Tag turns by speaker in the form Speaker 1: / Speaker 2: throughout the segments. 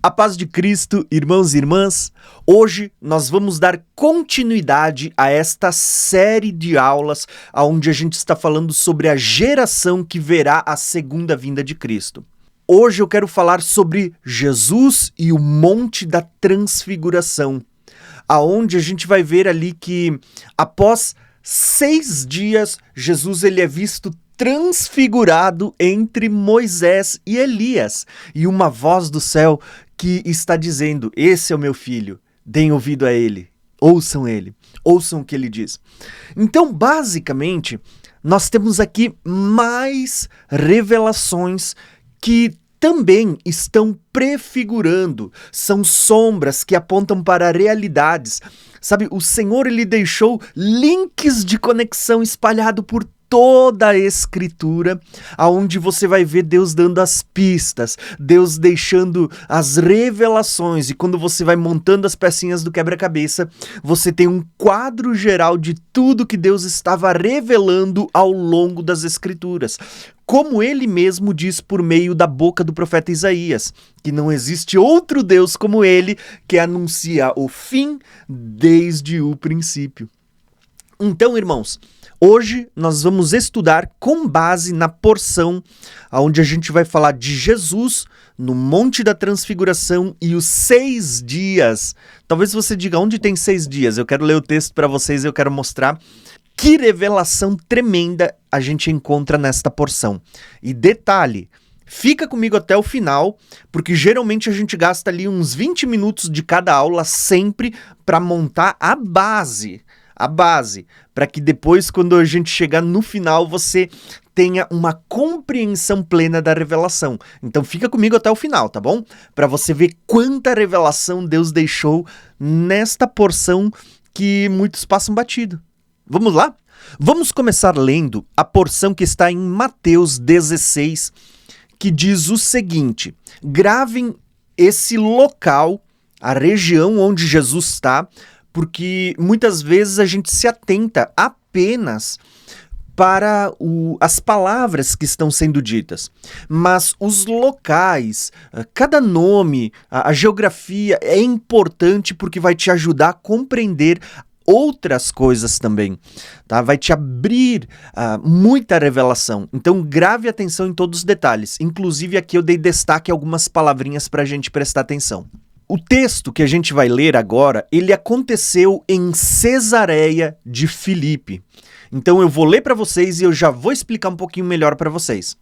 Speaker 1: A paz de Cristo, irmãos e irmãs, hoje nós vamos dar continuidade a esta série de aulas onde a gente está falando sobre a geração que verá a segunda vinda de Cristo. Hoje eu quero falar sobre Jesus e o Monte da Transfiguração, aonde a gente vai ver ali que após 6 dias Jesus ele é visto transfigurado entre Moisés e Elias, e uma voz do céu que está dizendo: esse é o meu filho, deem ouvido a ele, ouçam o que ele diz. Então, basicamente, nós temos aqui mais revelações que também estão prefigurando, são sombras que apontam para realidades. Sabe, o Senhor ele deixou links de conexão espalhado por toda a Escritura, aonde você vai ver Deus dando as pistas, Deus deixando as revelações, e quando você vai montando as pecinhas do quebra-cabeça, você tem um quadro geral de tudo que Deus estava revelando ao longo das Escrituras. Como ele mesmo diz por meio da boca do profeta Isaías, que não existe outro Deus como ele, que anuncia o fim desde o princípio. Então, irmãos, hoje nós vamos estudar com base na porção onde a gente vai falar de Jesus no Monte da Transfiguração e os 6 dias. Talvez você diga, onde tem 6 dias? Eu quero ler o texto para vocês e eu quero mostrar que revelação tremenda a gente encontra nesta porção. E detalhe, fica comigo até o final, porque geralmente a gente gasta ali uns 20 minutos de cada aula sempre para montar a base, para que depois, quando a gente chegar no final, você tenha uma compreensão plena da revelação. Então fica comigo até o final, tá bom? Para você ver quanta revelação Deus deixou nesta porção que muitos passam batido. Vamos lá? Vamos começar lendo a porção que está em Mateus 16, que diz o seguinte: gravem esse local, a região onde Jesus está, porque muitas vezes a gente se atenta apenas para as palavras que estão sendo ditas, mas os locais, cada nome, a geografia é importante porque vai te ajudar a compreender outras coisas também, tá? Vai te abrir muita revelação. Então grave atenção em todos os detalhes. Inclusive aqui eu dei destaque a algumas palavrinhas para a gente prestar atenção. O texto que a gente vai ler agora, ele aconteceu em Cesareia de Filipe. Então eu vou ler para vocês e eu já vou explicar um pouquinho melhor para vocês.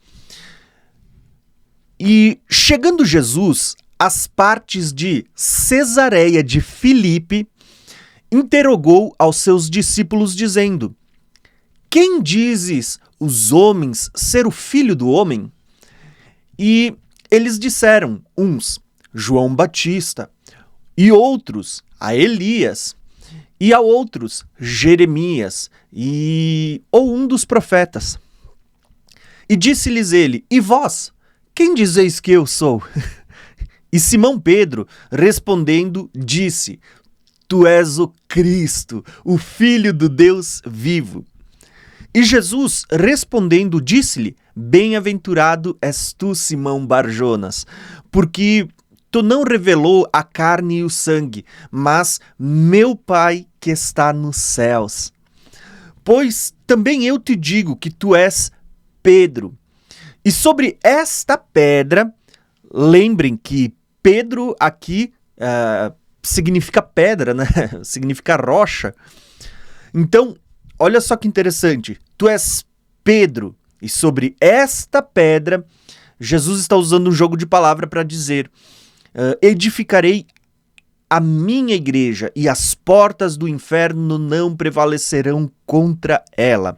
Speaker 1: E chegando Jesus às partes de Cesareia de Filipe, interrogou aos seus discípulos dizendo: quem dizes os homens ser o filho do homem? E eles disseram, uns, João Batista, e outros, a Elias, e a outros, Jeremias, ou um dos profetas. E disse-lhes ele: e vós, quem dizeis que eu sou? E Simão Pedro, respondendo, disse: tu és o Cristo, o Filho do Deus vivo. E Jesus, respondendo, disse-lhe: bem-aventurado és tu, Simão Barjonas, porque tu não revelou a carne e o sangue, mas meu Pai que está nos céus. Pois também eu te digo que tu és Pedro, e sobre esta pedra, lembrem que Pedro aqui significa pedra, né? Significa rocha. Então, olha só que interessante. Tu és Pedro, e sobre esta pedra, Jesus está usando um jogo de palavra para dizer: edificarei a minha igreja, e as portas do inferno não prevalecerão contra ela.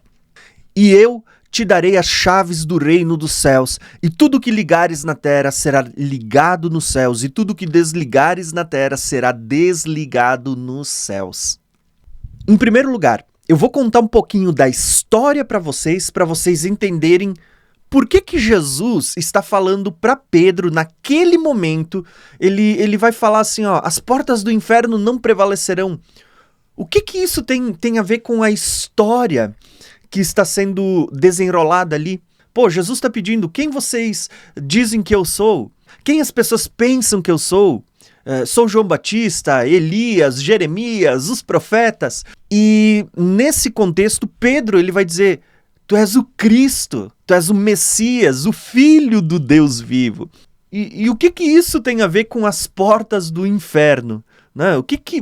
Speaker 1: E eu te darei as chaves do reino dos céus, e tudo que ligares na terra será ligado nos céus, e tudo que desligares na terra será desligado nos céus. Em primeiro lugar, eu vou contar um pouquinho da história para vocês entenderem por que Jesus está falando para Pedro naquele momento. Ele vai falar assim, ó, as portas do inferno não prevalecerão. O que isso tem a ver com a história que está sendo desenrolada ali? Pô, Jesus está pedindo, quem vocês dizem que eu sou? Quem as pessoas pensam que eu sou? Sou João Batista, Elias, Jeremias, os profetas. E nesse contexto, Pedro ele vai dizer: tu és o Cristo, tu és o Messias, o Filho do Deus vivo. E o que isso tem a ver com as portas do inferno? Né?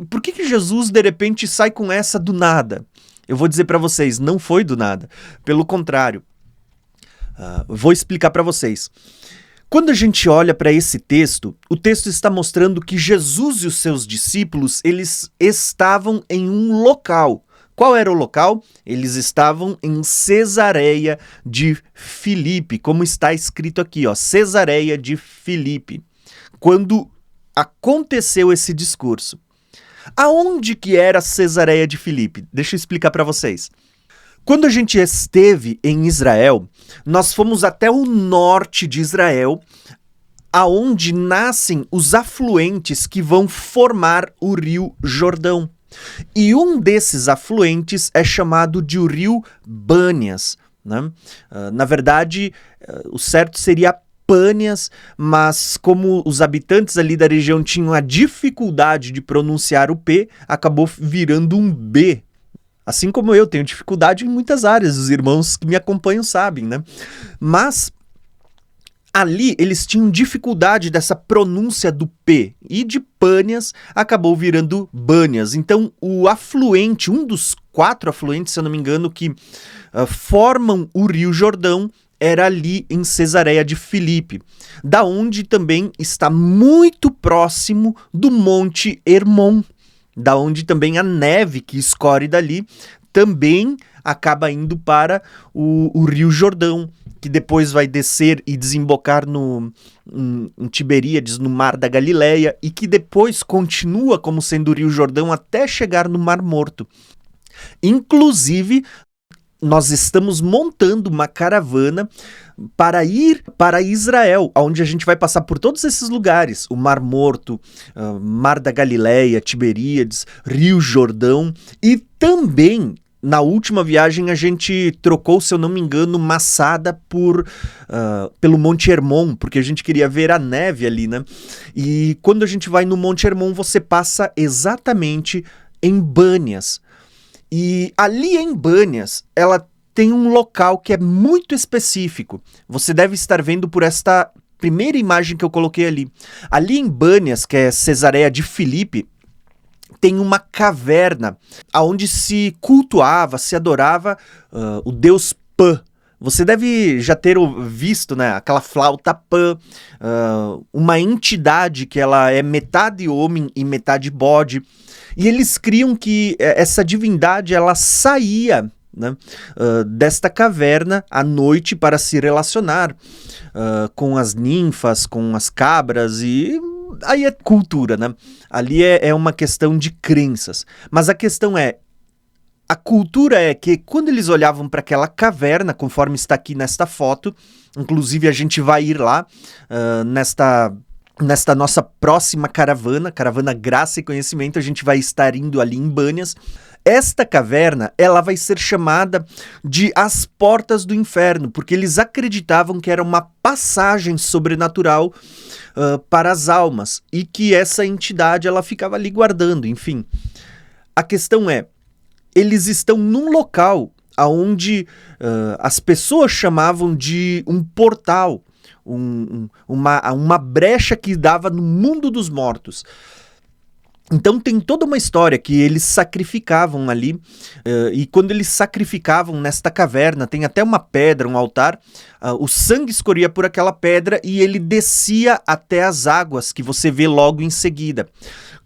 Speaker 1: Por que Jesus de repente sai com essa do nada? Eu vou dizer para vocês, não foi do nada. Pelo contrário, vou explicar para vocês. Quando a gente olha para esse texto, o texto está mostrando que Jesus e os seus discípulos, eles estavam em um local. Qual era o local? Eles estavam em Cesareia de Filipe, como está escrito aqui, ó, Cesareia de Filipe. Quando aconteceu esse discurso. Aonde que era Cesareia de Filipe? Deixa eu explicar para vocês. Quando a gente esteve em Israel, nós fomos até o norte de Israel, aonde nascem os afluentes que vão formar o Rio Jordão. E um desses afluentes é chamado de o Rio Bânias, né? Na verdade, o certo seria Pânias, mas como os habitantes ali da região tinham a dificuldade de pronunciar o P, acabou virando um B. Assim como eu tenho dificuldade em muitas áreas, os irmãos que me acompanham sabem, né? Mas ali eles tinham dificuldade dessa pronúncia do P, e de Pânias acabou virando Bânias. Então o afluente, um dos 4 afluentes, se eu não me engano, que formam o Rio Jordão, era ali em Cesareia de Filipe, da onde também está muito próximo do Monte Hermon, da onde também a neve que escorre dali também acaba indo para o Rio Jordão, que depois vai descer e desembocar em Tiberíades, no Mar da Galileia, e que depois continua como sendo o Rio Jordão até chegar no Mar Morto. Inclusive, nós estamos montando uma caravana para ir para Israel, onde a gente vai passar por todos esses lugares, o Mar Morto, Mar da Galileia, Tiberíades, Rio Jordão, e também na última viagem a gente trocou, se eu não me engano, Massada pelo Monte Hermon, porque a gente queria ver a neve ali, né? E quando a gente vai no Monte Hermon, você passa exatamente em Bânias. E ali em Bânias, ela tem um local que é muito específico. Você deve estar vendo por esta primeira imagem que eu coloquei ali. Ali em Bânias, que é Cesareia de Filipe, tem uma caverna onde se cultuava, se adorava o deus Pan. Você deve já ter visto, né, aquela flauta Pan, uma entidade que ela é metade homem e metade bode. E eles criam que essa divindade ela saía, né, desta caverna à noite para se relacionar com as ninfas, com as cabras, e aí é cultura, né? Ali é uma questão de crenças. Mas a questão a cultura é que quando eles olhavam para aquela caverna, conforme está aqui nesta foto, inclusive a gente vai ir lá nesta nossa próxima caravana Graça e Conhecimento, a gente vai estar indo ali em Bânias. Esta caverna, ela vai ser chamada de as portas do inferno, porque eles acreditavam que era uma passagem sobrenatural para as almas, e que essa entidade, ela ficava ali guardando, enfim. A questão eles estão num local onde as pessoas chamavam de um portal, uma brecha que dava no mundo dos mortos. Então tem toda uma história que eles sacrificavam ali, e quando eles sacrificavam nesta caverna, tem até uma pedra, um altar, o sangue escorria por aquela pedra e ele descia até as águas que você vê logo em seguida.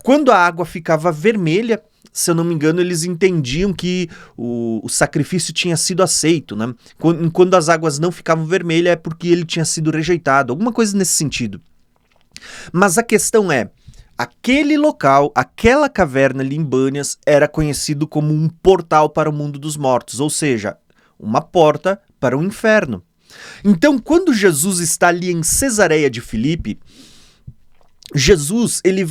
Speaker 1: Quando a água ficava vermelha, se eu não me engano, eles entendiam que o sacrifício tinha sido aceito, né? Quando as águas não ficavam vermelhas é porque ele tinha sido rejeitado, alguma coisa nesse sentido. Mas a questão aquele local, aquela caverna ali em Bânias, era conhecido como um portal para o mundo dos mortos, ou seja, uma porta para o inferno. Então, quando Jesus está ali em Cesareia de Filipe, Jesus, ele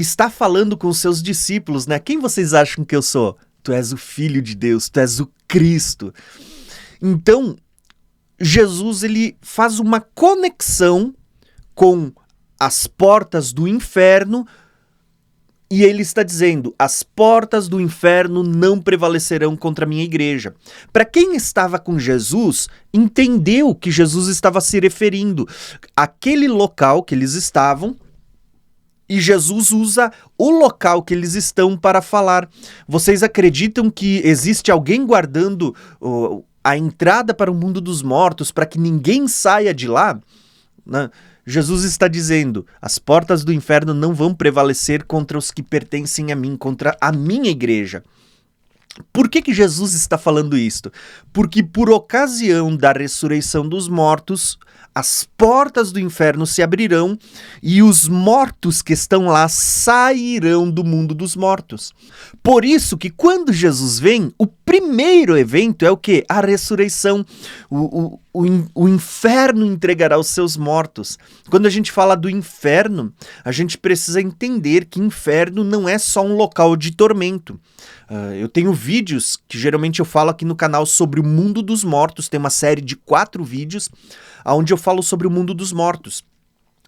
Speaker 1: está falando com os seus discípulos, né? Quem vocês acham que eu sou? Tu és o Filho de Deus, tu és o Cristo. Então, Jesus, ele faz uma conexão com as portas do inferno, e ele está dizendo: as portas do inferno não prevalecerão contra a minha igreja. Para quem estava com Jesus, entendeu que Jesus estava se referindo àquele local que eles estavam, e Jesus usa o local que eles estão para falar. Vocês acreditam que existe alguém guardando a entrada para o mundo dos mortos para que ninguém saia de lá? Né? Jesus está dizendo: as portas do inferno não vão prevalecer contra os que pertencem a mim, contra a minha igreja. Por que Jesus está falando isto? Porque por ocasião da ressurreição dos mortos, as portas do inferno se abrirão e os mortos que estão lá sairão do mundo dos mortos. Por isso que quando Jesus vem, o primeiro evento é o quê? A ressurreição. O inferno entregará os seus mortos. Quando a gente fala do inferno, a gente precisa entender que inferno não é só um local de tormento. Eu tenho vídeos que geralmente eu falo aqui no canal sobre o mundo dos mortos. Tem uma série de 4 vídeos onde eu falo sobre o mundo dos mortos.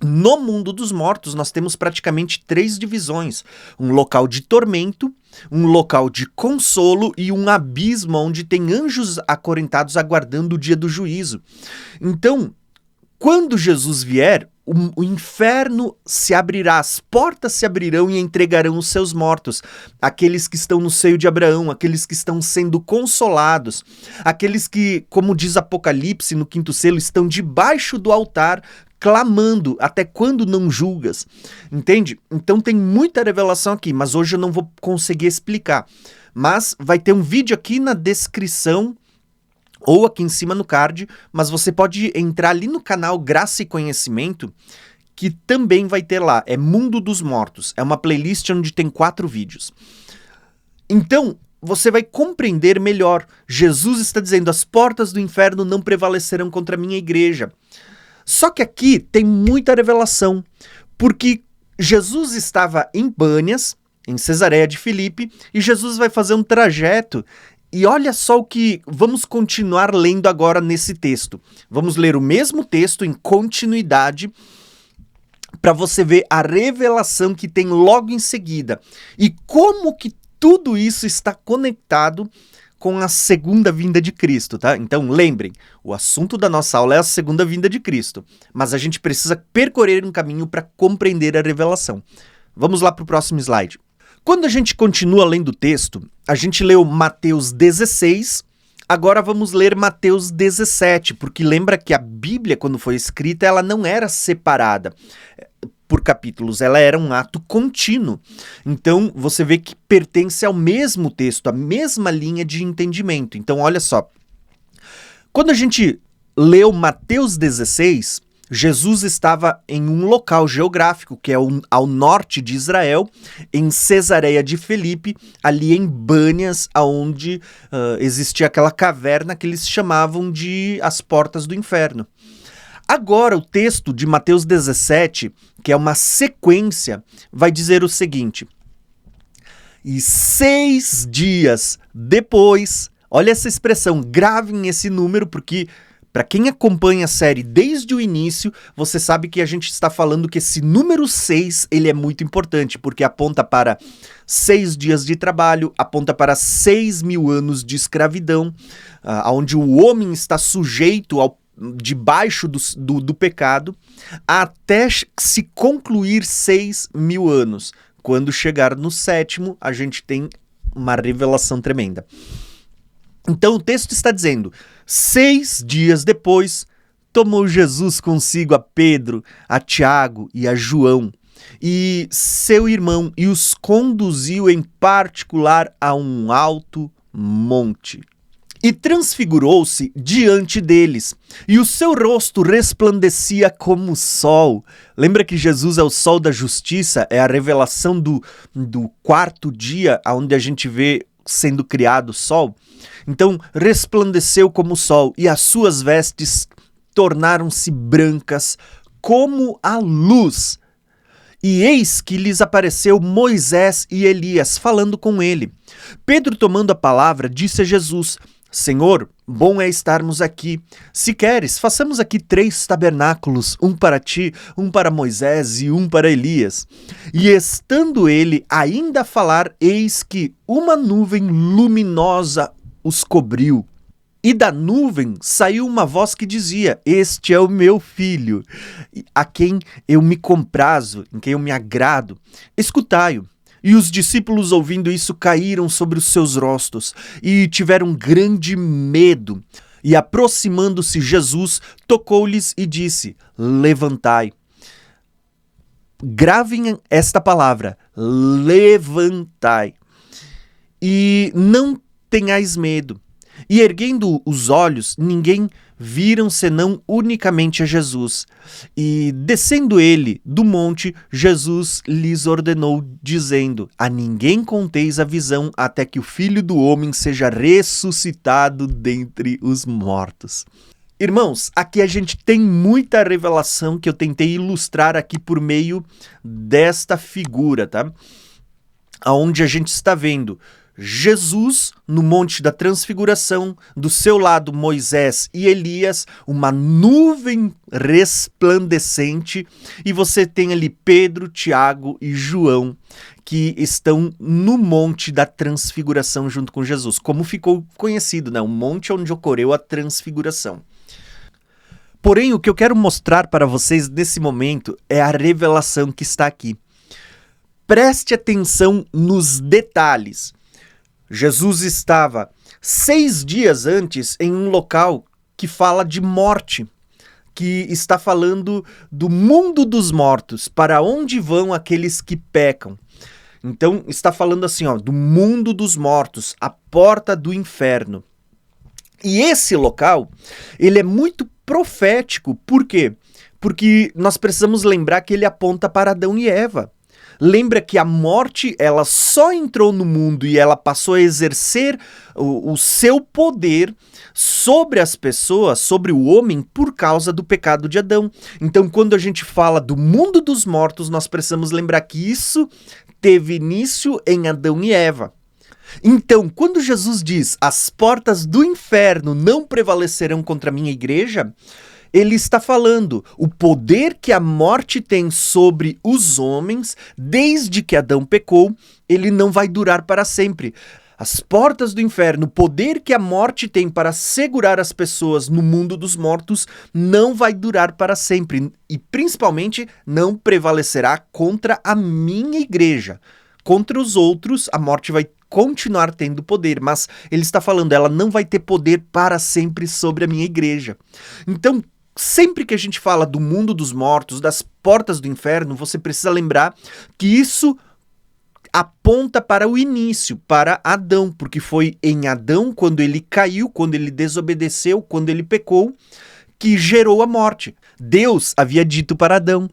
Speaker 1: No mundo dos mortos, nós temos praticamente 3 divisões. Um local de tormento, um local de consolo e um abismo onde tem anjos acorrentados aguardando o dia do juízo. Então, quando Jesus vier, o inferno se abrirá, as portas se abrirão e entregarão os seus mortos. Aqueles que estão no seio de Abraão, aqueles que estão sendo consolados, aqueles que, como diz Apocalipse no 5º selo, estão debaixo do altar, clamando: até quando não julgas? Entende? Então tem muita revelação aqui, mas hoje eu não vou conseguir explicar. Mas vai ter um vídeo aqui na descrição ou aqui em cima no card, mas você pode entrar ali no canal Graça e Conhecimento, que também vai ter lá. É Mundo dos Mortos. É uma playlist onde tem 4 vídeos. Então, você vai compreender melhor. Jesus está dizendo: as portas do inferno não prevalecerão contra a minha igreja. Só que aqui tem muita revelação, porque Jesus estava em Bânias, em Cesareia de Filipe, e Jesus vai fazer um trajeto. E olha só o que vamos continuar lendo agora nesse texto. Vamos ler o mesmo texto em continuidade para você ver a revelação que tem logo em seguida. E como que tudo isso está conectado com a segunda vinda de Cristo, tá? Então lembrem, o assunto da nossa aula é a segunda vinda de Cristo, mas a gente precisa percorrer um caminho para compreender a revelação. Vamos lá para o próximo slide. Quando a gente continua lendo o texto, a gente leu Mateus 16, agora vamos ler Mateus 17, porque lembra que a Bíblia, quando foi escrita, ela não era separada por capítulos, ela era um ato contínuo. Então, você vê que pertence ao mesmo texto, à mesma linha de entendimento. Então, olha só. Quando a gente leu Mateus 16, Jesus estava em um local geográfico, que é ao norte de Israel, em Cesareia de Filipe, ali em Bânias, onde existia aquela caverna que eles chamavam de as portas do inferno. Agora, o texto de Mateus 17, que é uma sequência, vai dizer o seguinte: e 6 dias depois, olha essa expressão, gravem esse número, porque para quem acompanha a série desde o início, você sabe que a gente está falando que esse número 6, ele é muito importante, porque aponta para 6 dias de trabalho, aponta para 6.000 anos de escravidão, onde o homem está sujeito debaixo do pecado, até se concluir 6.000 anos. Quando chegar no 7º, a gente tem uma revelação tremenda. Então o texto está dizendo: 6 dias depois, tomou Jesus consigo a Pedro, a Tiago e a João, e seu irmão, e os conduziu em particular a um alto monte. E transfigurou-se diante deles, e o seu rosto resplandecia como o sol. Lembra que Jesus é o sol da justiça? É a revelação do 4º dia, onde a gente vê sendo criado o sol. Então, resplandeceu como o sol, e as suas vestes tornaram-se brancas como a luz. E eis que lhes apareceu Moisés e Elias, falando com ele. Pedro, tomando a palavra, disse a Jesus: Senhor, bom é estarmos aqui. Se queres, façamos aqui 3 tabernáculos, um para ti, um para Moisés e um para Elias. E estando ele ainda a falar, eis que uma nuvem luminosa os cobriu. E da nuvem saiu uma voz que dizia: Este é o meu filho, a quem eu me comprazo, em quem eu me agrado. Escutai-o. E os discípulos, ouvindo isso, caíram sobre os seus rostos e tiveram grande medo. E aproximando-se Jesus, tocou-lhes e disse: Levantai. Gravem esta palavra: levantai. E não tenhais medo. E erguendo os olhos, ninguém viram senão unicamente a Jesus. E descendo ele do monte, Jesus lhes ordenou, dizendo: A ninguém conteis a visão, até que o Filho do Homem seja ressuscitado dentre os mortos. Irmãos, aqui a gente tem muita revelação que eu tentei ilustrar aqui por meio desta figura, tá? Onde a gente está vendo Jesus no Monte da Transfiguração, do seu lado Moisés e Elias, uma nuvem resplandecente, e você tem ali Pedro, Tiago e João, que estão no Monte da Transfiguração junto com Jesus, como ficou conhecido, né? O monte onde ocorreu a Transfiguração. Porém, o que eu quero mostrar para vocês nesse momento é a revelação que está aqui. Preste atenção nos detalhes. Jesus estava 6 dias antes em um local que fala de morte, que está falando do mundo dos mortos, para onde vão aqueles que pecam. Então está falando assim, do mundo dos mortos, a porta do inferno. E esse local, ele é muito profético. Por quê? Porque nós precisamos lembrar que ele aponta para Adão e Eva. Lembra que a morte, ela só entrou no mundo e ela passou a exercer o seu poder sobre as pessoas, sobre o homem, por causa do pecado de Adão. Então, quando a gente fala do mundo dos mortos, nós precisamos lembrar que isso teve início em Adão e Eva. Então, quando Jesus diz: as portas do inferno não prevalecerão contra a minha igreja, ele está falando o poder que a morte tem sobre os homens, desde que Adão pecou, ele não vai durar para sempre. As portas do inferno, o poder que a morte tem para segurar as pessoas no mundo dos mortos, não vai durar para sempre. E principalmente não prevalecerá contra a minha igreja. Contra os outros, a morte vai continuar tendo poder, mas ele está falando, ela não vai ter poder para sempre sobre a minha igreja. Então, sempre que a gente fala do mundo dos mortos, das portas do inferno, você precisa lembrar que isso aponta para o início, para Adão, porque foi em Adão, quando ele caiu, quando ele desobedeceu, quando ele pecou, que gerou a morte. Deus havia dito para Adão: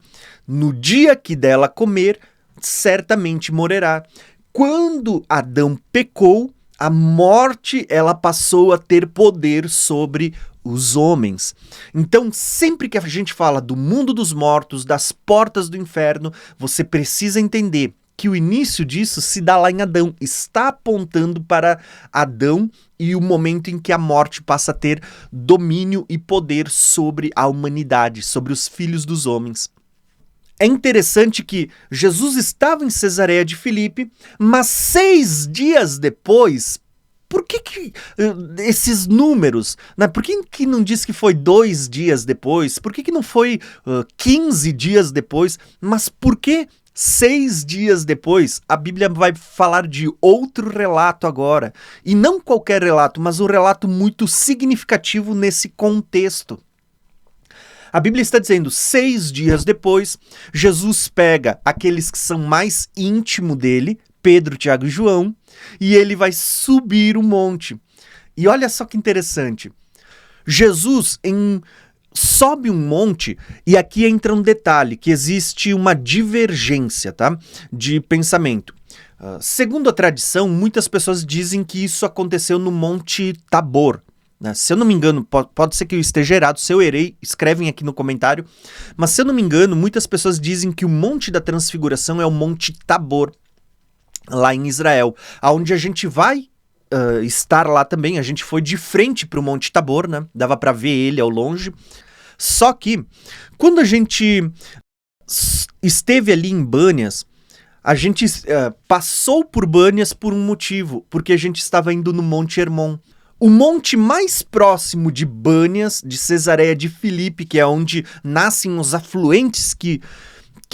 Speaker 1: no dia que dela comer, certamente morrerá. Quando Adão pecou, a morte, ela passou a ter poder sobre os homens. Então, sempre que a gente fala do mundo dos mortos, das portas do inferno, você precisa entender que o início disso se dá lá em Adão. Está apontando para Adão e o momento em que a morte passa a ter domínio e poder sobre a humanidade, sobre os filhos dos homens. É interessante que Jesus estava em Cesareia de Filipe, mas 6 dias depois, por que esses números? Né? Por que não diz que foi 2 dias depois? Por que não foi 15 dias depois? Mas por que 6 dias depois? A Bíblia vai falar de outro relato agora. E não qualquer relato, mas um relato muito significativo nesse contexto. A Bíblia está dizendo, 6 dias depois, Jesus pega aqueles que são mais íntimo dele, Pedro, Tiago e João, e ele vai subir o monte. E olha só que interessante. Jesus sobe um monte, e aqui entra um detalhe, que existe uma divergência, tá? De pensamento. Segundo a tradição, muitas pessoas dizem que isso aconteceu no Monte Tabor. Se eu não me engano, pode ser que eu esteja errado, se eu errei, escrevem aqui no comentário, mas se eu não me engano, muitas pessoas dizem que o Monte da Transfiguração é o Monte Tabor, lá em Israel, onde a gente vai estar lá também. A gente foi de frente para o Monte Tabor, né? Dava para ver ele ao longe. Só que, quando a gente esteve ali em Bânias, a gente passou por Bânias por um motivo, porque a gente estava indo no Monte Hermon. O monte mais próximo de Bânias, de Cesareia de Filipe, que é onde nascem os afluentes que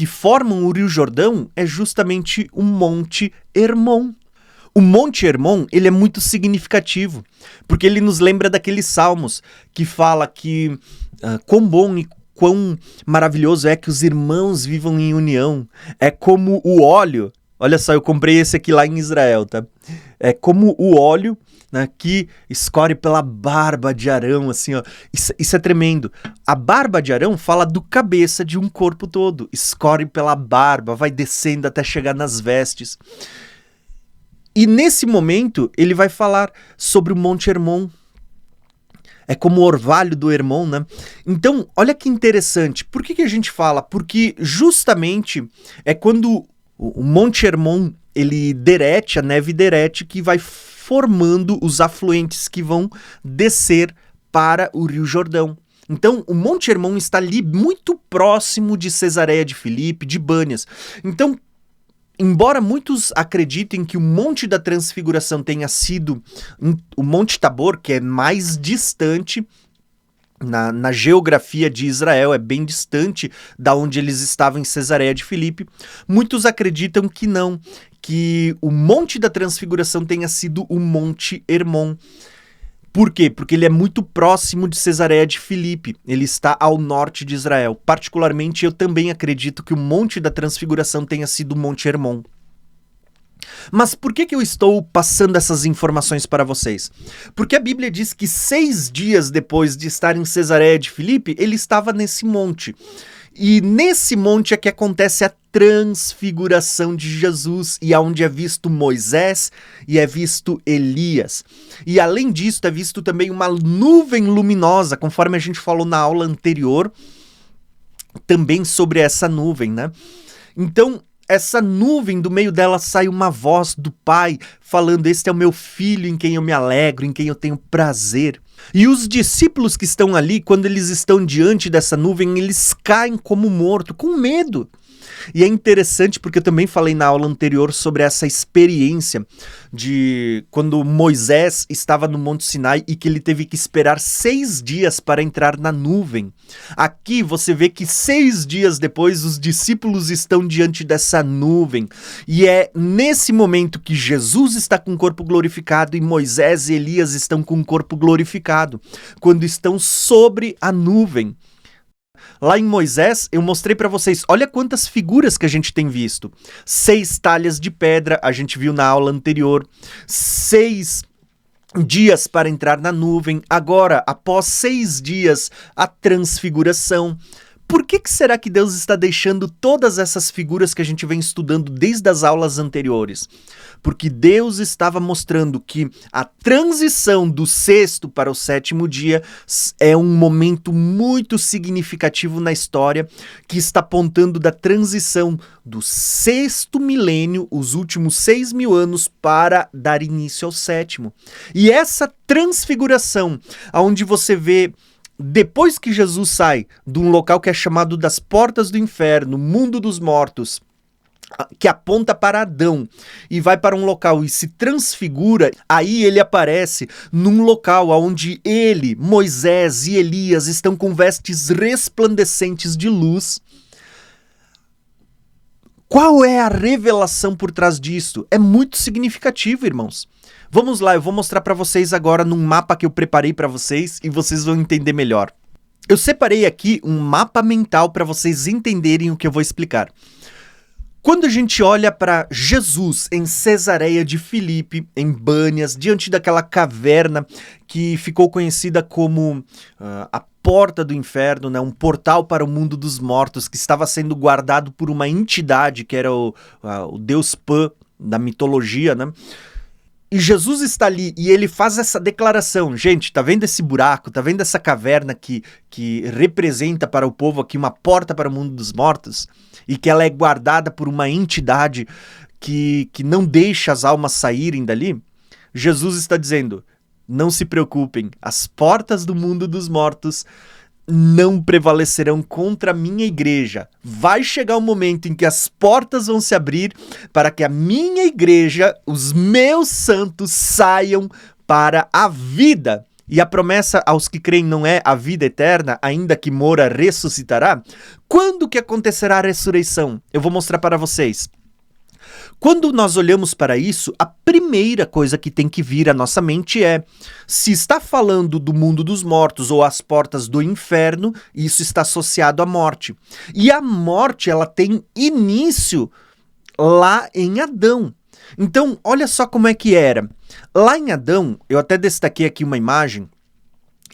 Speaker 1: formam o Rio Jordão, é justamente o Monte Hermon. O Monte Hermon, ele é muito significativo, porque ele nos lembra daqueles salmos que fala que quão bom e quão maravilhoso é que os irmãos vivam em união. É como o óleo, olha só, eu comprei esse aqui lá em Israel, tá? É como o óleo, né, que escorre pela barba de Arão, assim, ó. Isso é tremendo. A barba de Arão fala do cabeça de um corpo todo. Escorre pela barba, vai descendo até chegar nas vestes. E nesse momento, ele vai falar sobre o Monte Hermon. É como o orvalho do Hermon, né? Então, olha que interessante. Por que a gente fala? Porque justamente é quando o Monte Hermon, ele derrete, a neve derrete, que vai formando os afluentes que vão descer para o Rio Jordão. Então, o Monte Hermon está ali muito próximo de Cesareia de Filipe, de Bânias. Então, embora muitos acreditem que o Monte da Transfiguração tenha sido o Monte Tabor, que é mais distante na geografia de Israel, é bem distante da onde eles estavam em Cesareia de Filipe, muitos acreditam que não, que o Monte da Transfiguração tenha sido o Monte Hermon. Por quê? Porque ele é muito próximo de Cesareia de Filipe, ele está ao norte de Israel. Particularmente, eu também acredito que o Monte da Transfiguração tenha sido o Monte Hermon. Mas por que eu estou passando essas informações para vocês? Porque a Bíblia diz que 6 dias depois de estar em Cesareia de Filipe, ele estava nesse monte. E nesse monte é que acontece a transfiguração de Jesus, e aonde é visto Moisés e é visto Elias. E além disso, é visto também uma nuvem luminosa, conforme a gente falou na aula anterior, também sobre essa nuvem, né? Então, essa nuvem, do meio dela sai uma voz do Pai, falando: este é o meu filho em quem eu me alegro, em quem eu tenho prazer. E os discípulos que estão ali, quando eles estão diante dessa nuvem, eles caem como mortos, com medo. E é interessante porque eu também falei na aula anterior sobre essa experiência de quando Moisés estava no Monte Sinai e que ele teve que esperar 6 dias para entrar na nuvem. Aqui você vê que 6 dias depois os discípulos estão diante dessa nuvem. E é nesse momento que Jesus está com o corpo glorificado e Moisés e Elias estão com o corpo glorificado, quando estão sobre a nuvem. Lá em Moisés, eu mostrei para vocês, olha quantas figuras que a gente tem visto. 6 talhas de pedra, a gente viu na aula anterior. 6 dias para entrar na nuvem. Agora, após 6 dias, a transfiguração. Por que será que Deus está deixando todas essas figuras que a gente vem estudando desde as aulas anteriores? Porque Deus estava mostrando que a transição do 6º para o 7º dia é um momento muito significativo na história, que está apontando da transição do 6º milênio, os últimos 6.000 anos, para dar início ao 7º. E essa transfiguração, onde você vê, depois que Jesus sai de um local que é chamado das portas do inferno, mundo dos mortos, que aponta para Adão, e vai para um local e se transfigura, aí ele aparece num local onde ele, Moisés e Elias estão com vestes resplandecentes de luz. Qual é a revelação por trás disso? É muito significativo, irmãos. Vamos lá, eu vou mostrar para vocês agora num mapa que eu preparei para vocês e vocês vão entender melhor. Eu separei aqui um mapa mental para vocês entenderem o que eu vou explicar. Quando a gente olha para Jesus em Cesareia de Filipe, em Bânias, diante daquela caverna que ficou conhecida como a porta do inferno, né? Um portal para o mundo dos mortos, que estava sendo guardado por uma entidade que era o deus Pan da mitologia, né? E Jesus está ali e ele faz essa declaração: gente, tá vendo esse buraco, tá vendo essa caverna que representa para o povo aqui uma porta para o mundo dos mortos? E que ela é guardada por uma entidade que não deixa as almas saírem dali? Jesus está dizendo: não se preocupem, as portas do mundo dos mortos não prevalecerão contra a minha igreja. Vai chegar um momento em que as portas vão se abrir para que a minha igreja, os meus santos, saiam para a vida. E a promessa aos que creem não é a vida eterna, ainda que mora ressuscitará? Quando que acontecerá a ressurreição? Eu vou mostrar para vocês. Quando nós olhamos para isso, a primeira coisa que tem que vir à nossa mente é: se está falando do mundo dos mortos ou as portas do inferno, isso está associado à morte. E a morte, ela tem início lá em Adão. Então, olha só como é que era. Lá em Adão, eu até destaquei aqui uma imagem.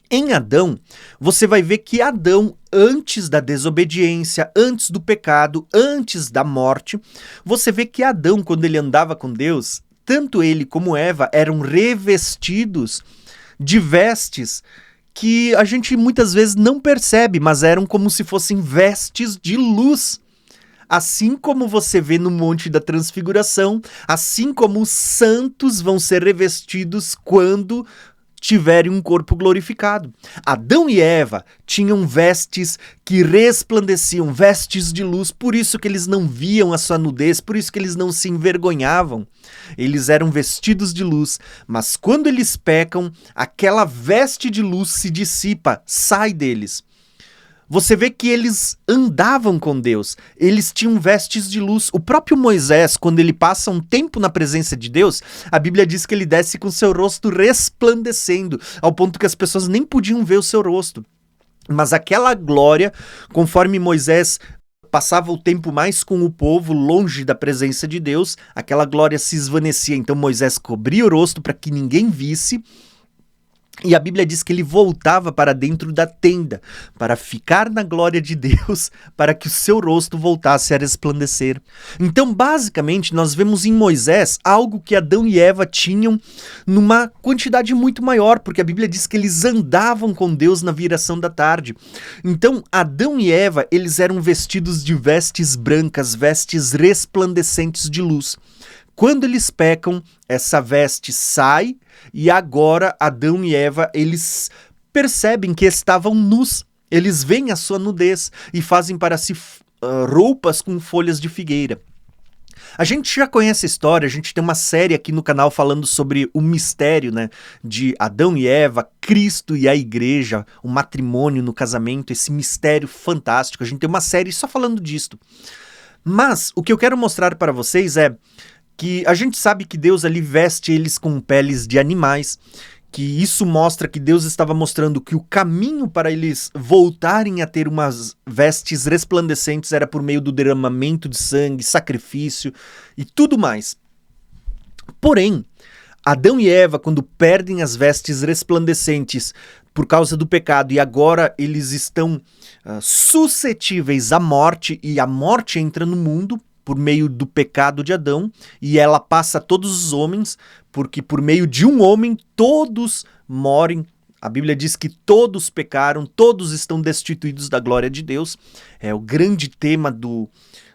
Speaker 1: Em Adão, você vai ver que Adão, antes da desobediência, antes do pecado, antes da morte, você vê que Adão, quando ele andava com Deus, tanto ele como Eva eram revestidos de vestes que a gente muitas vezes não percebe, mas eram como se fossem vestes de luz. Assim como você vê no Monte da Transfiguração, assim como os santos vão ser revestidos quando tiverem um corpo glorificado. Adão e Eva tinham vestes que resplandeciam, vestes de luz, por isso que eles não viam a sua nudez, por isso que eles não se envergonhavam. Eles eram vestidos de luz, mas quando eles pecam, aquela veste de luz se dissipa, sai deles. Você vê que eles andavam com Deus, eles tinham vestes de luz. O próprio Moisés, quando ele passa um tempo na presença de Deus, a Bíblia diz que ele desce com seu rosto resplandecendo, ao ponto que as pessoas nem podiam ver o seu rosto. Mas aquela glória, conforme Moisés passava o tempo mais com o povo, longe da presença de Deus, aquela glória se esvanecia. Então Moisés cobria o rosto para que ninguém visse. E a Bíblia diz que ele voltava para dentro da tenda, para ficar na glória de Deus, para que o seu rosto voltasse a resplandecer. Então, basicamente, nós vemos em Moisés algo que Adão e Eva tinham numa quantidade muito maior, porque a Bíblia diz que eles andavam com Deus na viração da tarde. Então, Adão e Eva, eles eram vestidos de vestes brancas, vestes resplandecentes de luz. Quando eles pecam, essa veste sai e agora Adão e Eva, eles percebem que estavam nus. Eles veem a sua nudez e fazem para si roupas com folhas de figueira. A gente já conhece a história, a gente tem uma série aqui no canal falando sobre o mistério, né, de Adão e Eva, Cristo e a igreja, o matrimônio no casamento, esse mistério fantástico. A gente tem uma série só falando disto. Mas o que eu quero mostrar para vocês é que a gente sabe que Deus ali veste eles com peles de animais, que isso mostra que Deus estava mostrando que o caminho para eles voltarem a ter umas vestes resplandecentes era por meio do derramamento de sangue, sacrifício e tudo mais. Porém, Adão e Eva, quando perdem as vestes resplandecentes por causa do pecado e agora eles estão suscetíveis à morte e a morte entra no mundo, por meio do pecado de Adão, e ela passa a todos os homens, porque por meio de um homem todos morrem. A Bíblia diz que todos pecaram, todos estão destituídos da glória de Deus. É o grande tema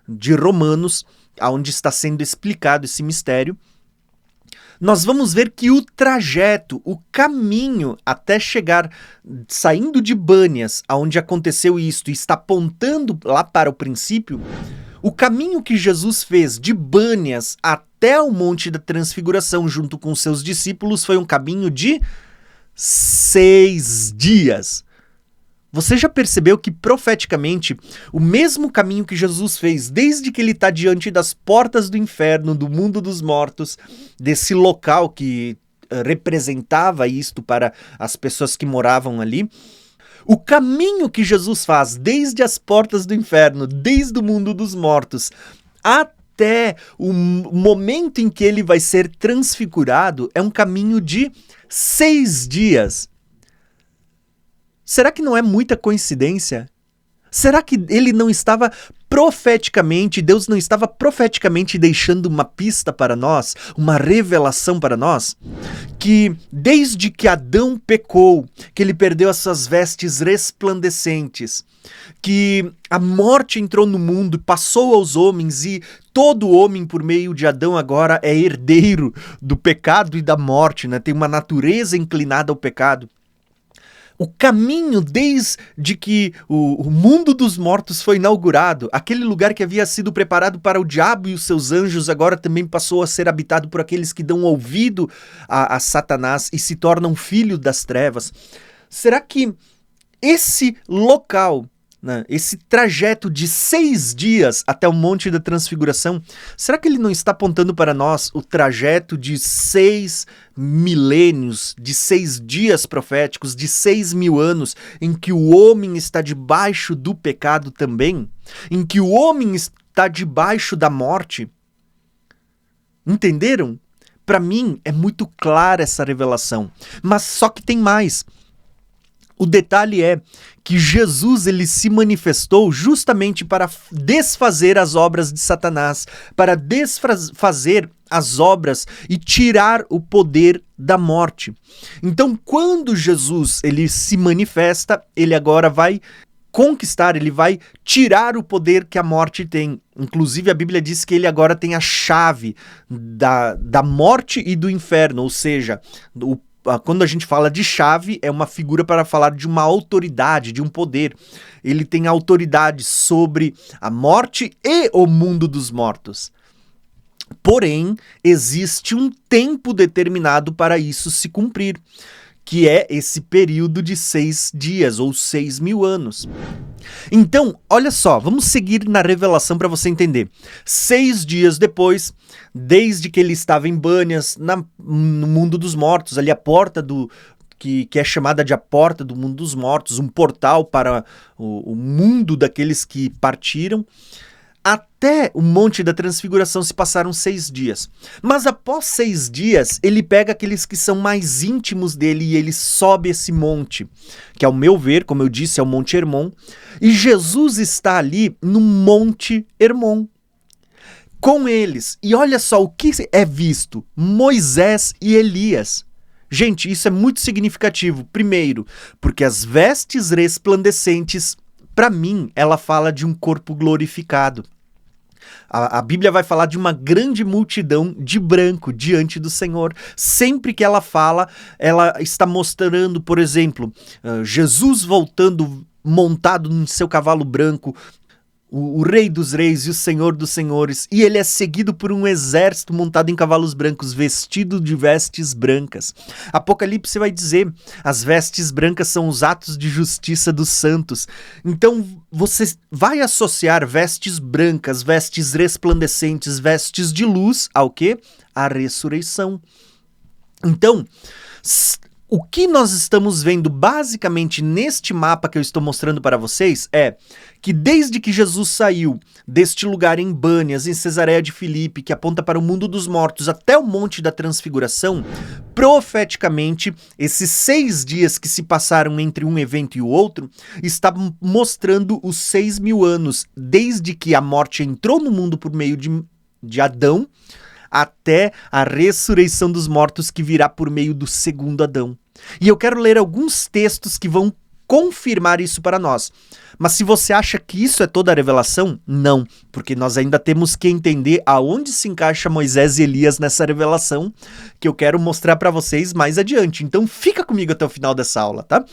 Speaker 1: de Romanos, onde está sendo explicado esse mistério. Nós vamos ver que o trajeto, o caminho até chegar, saindo de Bânias, aonde aconteceu isto, e está apontando lá para o princípio. O caminho que Jesus fez de Bânias até o Monte da Transfiguração junto com seus discípulos foi um caminho de 6 dias. Você já percebeu que profeticamente o mesmo caminho que Jesus fez desde que ele está diante das portas do inferno, do mundo dos mortos, desse local que representava isto para as pessoas que moravam ali, o caminho que Jesus faz desde as portas do inferno, desde o mundo dos mortos, até o momento em que ele vai ser transfigurado, é um caminho de 6 dias. Será que não é muita coincidência? Será que ele não estava profeticamente, Deus não estava profeticamente deixando uma pista para nós, uma revelação para nós, que desde que Adão pecou, que ele perdeu as suas vestes resplandecentes, que a morte entrou no mundo, passou aos homens e todo homem por meio de Adão agora é herdeiro do pecado e da morte, né? Tem uma natureza inclinada ao pecado. O caminho desde que o mundo dos mortos foi inaugurado, aquele lugar que havia sido preparado para o diabo e os seus anjos, agora também passou a ser habitado por aqueles que dão ouvido a Satanás e se tornam filho das trevas. Será que esse local, né, esse trajeto de 6 dias até o Monte da Transfiguração, será que ele não está apontando para nós o trajeto de 6 milênios, de 6 dias proféticos, de 6.000 anos, em que o homem está debaixo do pecado também? Em que o homem está debaixo da morte? Entenderam? Para mim é muito clara essa revelação, mas só que tem mais. O detalhe é que Jesus ele se manifestou justamente para desfazer as obras de Satanás, para desfazer as obras e tirar o poder da morte. Então, quando Jesus ele se manifesta, ele agora vai conquistar, ele vai tirar o poder que a morte tem. Inclusive, a Bíblia diz que ele agora tem a chave da morte e do inferno, ou seja, quando a gente fala de chave, é uma figura para falar de uma autoridade, de um poder. Ele tem autoridade sobre a morte e o mundo dos mortos. Porém, existe um tempo determinado para isso se cumprir, que é esse período de 6 dias ou 6.000 anos. Então, olha só, vamos seguir na revelação para você entender. 6 dias depois, desde que ele estava em Bânias, no mundo dos mortos, ali a porta que é chamada de a porta do mundo dos mortos, um portal para o mundo daqueles que partiram, até o Monte da Transfiguração se passaram 6 dias. Mas após 6 dias, ele pega aqueles que são mais íntimos dele e ele sobe esse monte, que ao meu ver, como eu disse, é o Monte Hermon, e Jesus está ali no Monte Hermon, com eles. E olha só o que é visto: Moisés e Elias. Gente, isso é muito significativo. Primeiro, porque as vestes resplandecentes, para mim, ela fala de um corpo glorificado. A Bíblia vai falar de uma grande multidão de branco diante do Senhor. Sempre que ela fala, ela está mostrando, por exemplo, Jesus voltando montado no seu cavalo branco, o Rei dos Reis e o Senhor dos Senhores, e ele é seguido por um exército montado em cavalos brancos, vestido de vestes brancas. Apocalipse vai dizer, as vestes brancas são os atos de justiça dos santos. Então você vai associar vestes brancas, vestes resplandecentes, vestes de luz ao quê? À ressurreição. Então, o que nós estamos vendo basicamente neste mapa que eu estou mostrando para vocês é que desde que Jesus saiu deste lugar em Bânias, em Cesareia de Filipe, que aponta para o mundo dos mortos, até o Monte da Transfiguração, profeticamente, esses 6 dias que se passaram entre um evento e o outro, estavam mostrando os 6.000 anos, desde que a morte entrou no mundo por meio de Adão, até a ressurreição dos mortos que virá por meio do segundo Adão. E eu quero ler alguns textos que vão confirmar isso para nós. Mas se você acha que isso é toda a revelação, não, porque nós ainda temos que entender aonde se encaixa Moisés e Elias nessa revelação, que eu quero mostrar para vocês mais adiante. Então fica comigo até o final dessa aula, tá?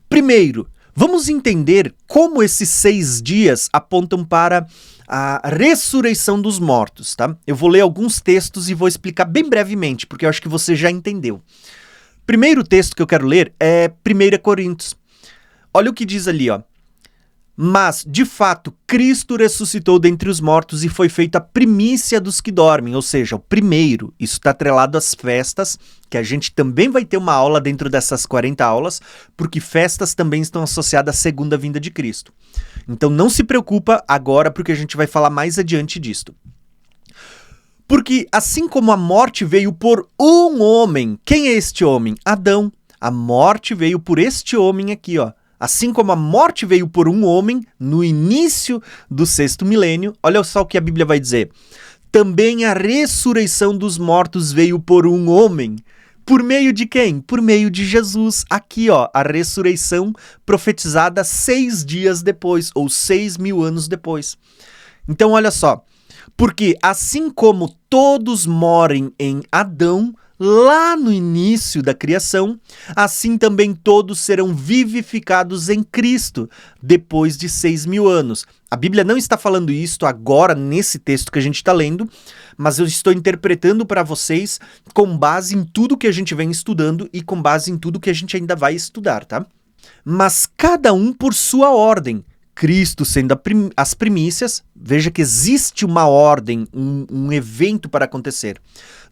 Speaker 1: Primeiro, vamos entender como esses 6 dias apontam para a ressurreição dos mortos, tá? Eu vou ler alguns textos e vou explicar bem brevemente, porque eu acho que você já entendeu. Primeiro texto que eu quero ler é 1 Coríntios. Olha o que diz ali, ó. Mas, de fato, Cristo ressuscitou dentre os mortos e foi feita a primícia dos que dormem, ou seja, o primeiro. Isso está atrelado às festas, que a gente também vai ter uma aula dentro dessas 40 aulas, porque festas também estão associadas à segunda vinda de Cristo. Então não se preocupa agora, porque a gente vai falar mais adiante disto. Porque assim como a morte veio por um homem, quem é este homem? Adão. A morte veio por este homem aqui, ó, Assim como a morte veio por um homem no início do 6º milênio, olha só o que a Bíblia vai dizer. Também a ressurreição dos mortos veio por um homem. Por meio de quem? Por meio de Jesus. Aqui, ó, a ressurreição profetizada 6 dias depois, ou 6.000 anos depois. Então, olha só. Porque assim como todos morem em Adão, lá no início da criação, assim também todos serão vivificados em Cristo, depois de 6.000 anos. A Bíblia não está falando isso agora, nesse texto que a gente está lendo, mas eu estou interpretando para vocês com base em tudo que a gente vem estudando e com base em tudo que a gente ainda vai estudar, tá? Mas cada um por sua ordem. Cristo sendo as primícias, veja que existe uma ordem, um evento para acontecer.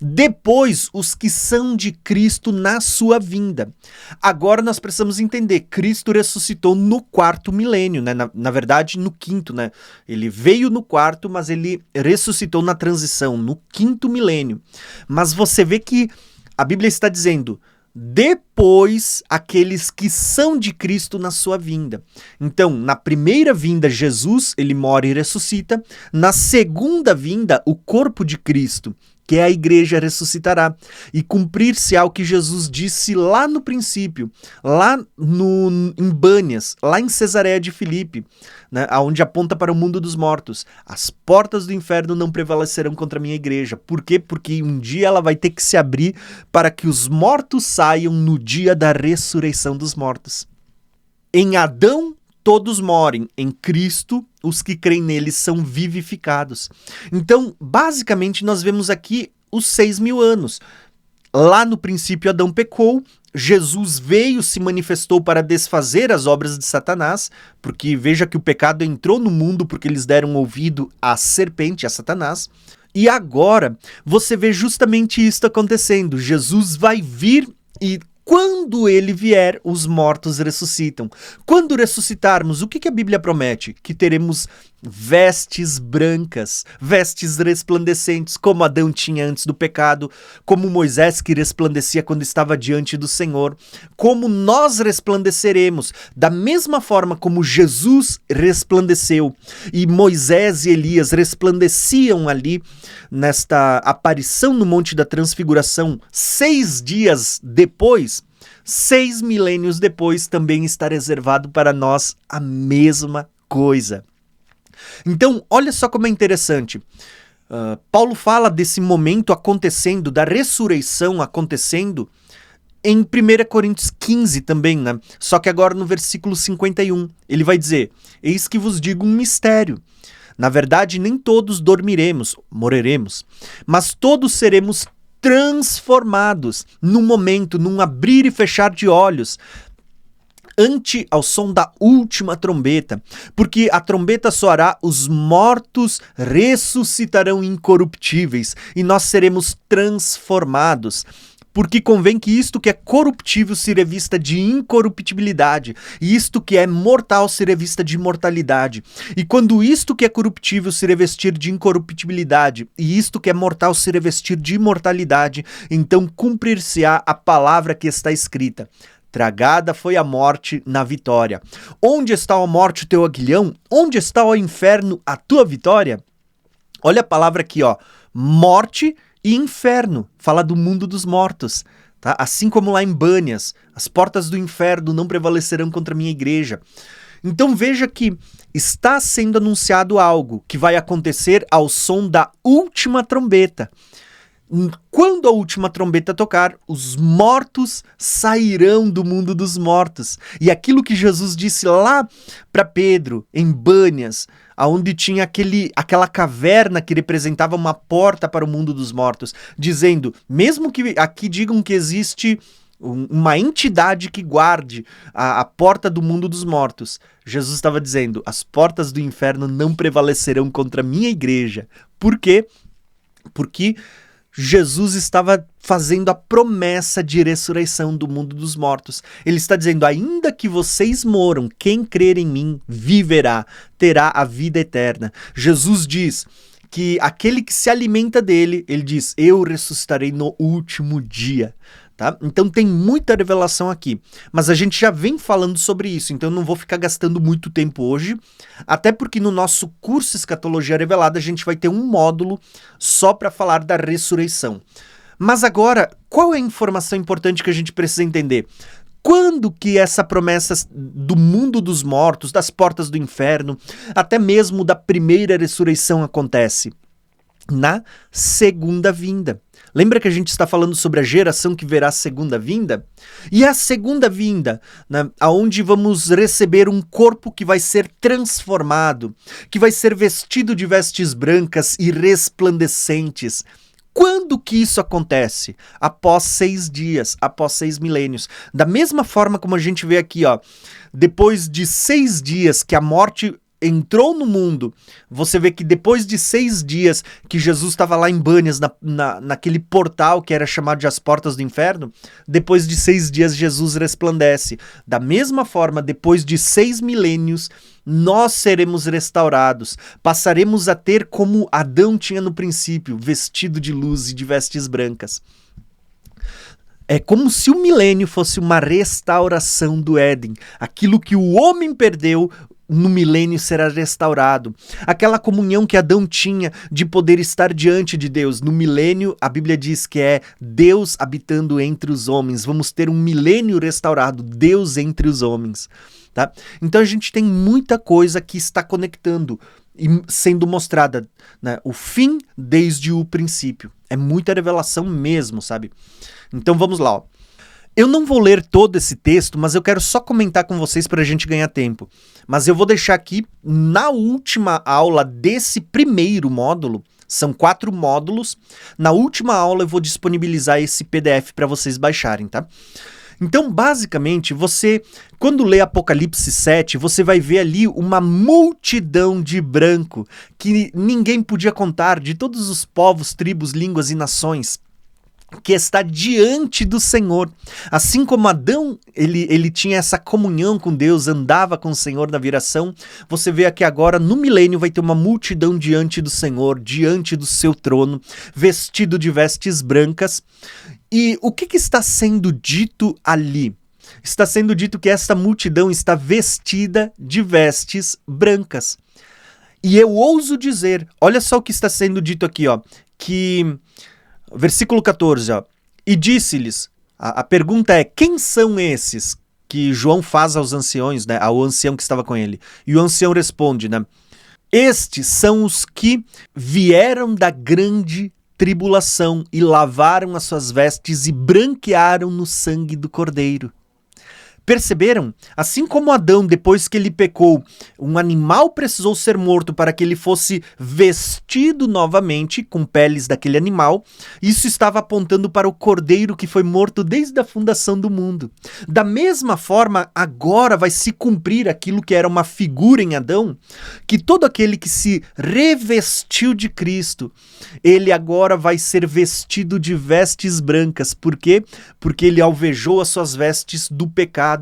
Speaker 1: Depois, os que são de Cristo na sua vinda. Agora nós precisamos entender, Cristo ressuscitou no 4º milênio, né? Na verdade, no 5º, né? Ele veio no 4º, mas ele ressuscitou na transição, no 5º milênio. Mas você vê que a Bíblia está dizendo... depois aqueles que são de Cristo na sua vinda. Então, na primeira vinda, Jesus, ele morre e ressuscita. Na segunda vinda, o corpo de Cristo, que é a igreja, ressuscitará. E cumprir-se-á o que Jesus disse lá no princípio, lá em Bânias, lá em Cesareia de Filipe, né, onde aponta para o mundo dos mortos. As portas do inferno não prevalecerão contra a minha igreja. Por quê? Porque um dia ela vai ter que se abrir para que os mortos saiam no dia da ressurreição dos mortos. Em Adão, todos morrem. Em Cristo, os que creem nele são vivificados. Então, basicamente, nós vemos aqui os 6.000 anos. Lá no princípio, Adão pecou, Jesus veio, se manifestou para desfazer as obras de Satanás, porque veja que o pecado entrou no mundo porque eles deram ouvido à serpente, a Satanás. E agora, você vê justamente isso acontecendo. Jesus vai vir e... quando ele vier, os mortos ressuscitam. Quando ressuscitarmos, o que a Bíblia promete? Que teremos vestes brancas, vestes resplandecentes, como Adão tinha antes do pecado, como Moisés que resplandecia quando estava diante do Senhor, como nós resplandeceremos, da mesma forma como Jesus resplandeceu, e Moisés e Elias resplandeciam ali, nesta aparição no Monte da Transfiguração, 6 dias depois, 6 milênios depois, também está reservado para nós a mesma coisa. Então, olha só como é interessante. Paulo fala desse momento acontecendo, da ressurreição acontecendo, em 1 Coríntios 15 também, né? Só que agora no versículo 51, ele vai dizer: eis que vos digo um mistério. Na verdade, nem todos dormiremos, morreremos, mas todos seremos transformados num momento, num abrir e fechar de olhos, ante ao som da última trombeta, porque a trombeta soará, os mortos ressuscitarão incorruptíveis e nós seremos transformados. Porque convém que isto que é corruptível se revista de incorruptibilidade, e isto que é mortal se revista de imortalidade. E quando isto que é corruptível se revestir de incorruptibilidade, e isto que é mortal se revestir de imortalidade, então cumprir-se-á a palavra que está escrita: tragada foi a morte na vitória. Onde está a morte o teu aguilhão? Onde está o inferno a tua vitória? Olha a palavra aqui, ó, morte e inferno, fala do mundo dos mortos, tá? Assim como lá em Bânias, as portas do inferno não prevalecerão contra a minha igreja. Então veja que está sendo anunciado algo que vai acontecer ao som da última trombeta. Quando a última trombeta tocar, os mortos sairão do mundo dos mortos. E aquilo que Jesus disse lá para Pedro, em Bânias, onde tinha aquela caverna que representava uma porta para o mundo dos mortos, dizendo, mesmo que aqui digam que existe uma entidade que guarde a porta do mundo dos mortos, Jesus estava dizendo, as portas do inferno não prevalecerão contra a minha igreja. Por quê? Porque Jesus estava fazendo a promessa de ressurreição do mundo dos mortos. Ele está dizendo, ainda que vocês moram, quem crer em mim viverá, terá a vida eterna. Jesus diz que aquele que se alimenta dele, ele diz, eu ressuscitarei no último dia. Tá? Então tem muita revelação aqui, mas a gente já vem falando sobre isso, então eu não vou ficar gastando muito tempo hoje, até porque no nosso curso Escatologia Revelada a gente vai ter um módulo só para falar da ressurreição. Mas agora, qual é a informação importante que a gente precisa entender? Quando que essa promessa do mundo dos mortos, das portas do inferno, até mesmo da primeira ressurreição acontece? Na segunda vinda. Lembra que a gente está falando sobre a geração que verá a segunda vinda? E a segunda vinda, né, onde vamos receber um corpo que vai ser transformado, que vai ser vestido de vestes brancas e resplandecentes. Quando que isso acontece? Após 6 dias, após 6 milênios. Da mesma forma como a gente vê aqui, ó, depois de 6 dias que a morte entrou no mundo, você vê que depois de 6 dias que Jesus estava lá em Bânias, naquele portal que era chamado de as portas do inferno, depois de 6 dias Jesus resplandece. Da mesma forma, depois de 6 milênios, nós seremos restaurados, passaremos a ter como Adão tinha no princípio, vestido de luz e de vestes brancas. É como se o milênio fosse uma restauração do Éden. Aquilo que o homem perdeu, no milênio será restaurado. Aquela comunhão que Adão tinha de poder estar diante de Deus. No milênio, a Bíblia diz que é Deus habitando entre os homens. Vamos ter um milênio restaurado, Deus entre os homens. Tá? Então a gente tem muita coisa que está conectando e sendo mostrada, né? O fim desde o princípio. É muita revelação mesmo, sabe? Então vamos lá, ó. Eu não vou ler todo esse texto, mas eu quero só comentar com vocês para a gente ganhar tempo. Mas eu vou deixar aqui, na última aula desse primeiro módulo, são 4 módulos, na última aula eu vou disponibilizar esse PDF para vocês baixarem, tá? Então, basicamente, você, quando lê Apocalipse 7, você vai ver ali uma multidão de branco, que ninguém podia contar, de todos os povos, tribos, línguas e nações, que está diante do Senhor. Assim como Adão, ele tinha essa comunhão com Deus, andava com o Senhor na viração, você vê aqui agora, no milênio, vai ter uma multidão diante do Senhor, diante do seu trono, vestido de vestes brancas. E o que está sendo dito ali? Está sendo dito que esta multidão está vestida de vestes brancas. E eu ouso dizer, olha só o que está sendo dito aqui, ó, que... Versículo 14, ó. E disse-lhes, a pergunta é, quem são esses que João faz aos anciões, né, ao ancião que estava com ele? E o ancião responde, né, estes são os que vieram da grande tribulação e lavaram as suas vestes e branquearam no sangue do Cordeiro. Perceberam? Assim como Adão, depois que ele pecou, um animal precisou ser morto para que ele fosse vestido novamente com peles daquele animal, isso estava apontando para o Cordeiro que foi morto desde a fundação do mundo. Da mesma forma, agora vai se cumprir aquilo que era uma figura em Adão, que todo aquele que se revestiu de Cristo, ele agora vai ser vestido de vestes brancas. Por quê? Porque ele alvejou as suas vestes do pecado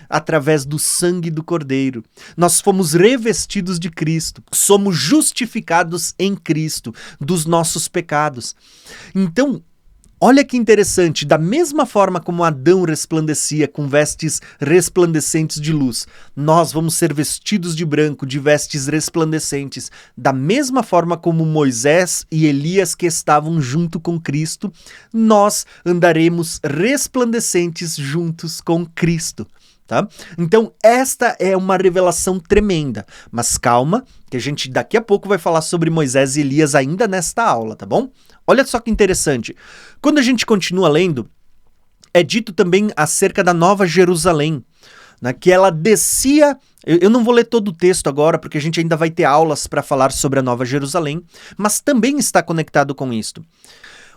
Speaker 1: através do sangue do Cordeiro. Nós fomos revestidos de Cristo, somos justificados em Cristo dos nossos pecados. Então, olha que interessante, da mesma forma como Adão resplandecia com vestes resplandecentes de luz, nós vamos ser vestidos de branco, de vestes resplandecentes, da mesma forma como Moisés e Elias que estavam junto com Cristo, nós andaremos resplandecentes juntos com Cristo. Tá? Então esta é uma revelação tremenda, mas calma, que a gente daqui a pouco vai falar sobre Moisés e Elias ainda nesta aula, tá bom? Olha só que interessante, quando a gente continua lendo, é dito também acerca da Nova Jerusalém, né, que ela descia, eu não vou ler todo o texto agora, porque a gente ainda vai ter aulas para falar sobre a Nova Jerusalém, mas também está conectado com isto.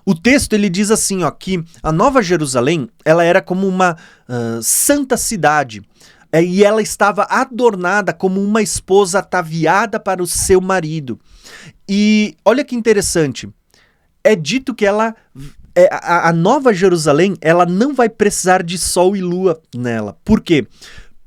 Speaker 1: O texto ele diz assim, ó, que a Nova Jerusalém ela era como uma santa cidade e ela estava adornada como uma esposa ataviada para o seu marido. E olha que interessante, é dito que ela, a Nova Jerusalém ela não vai precisar de sol e lua nela. Por quê?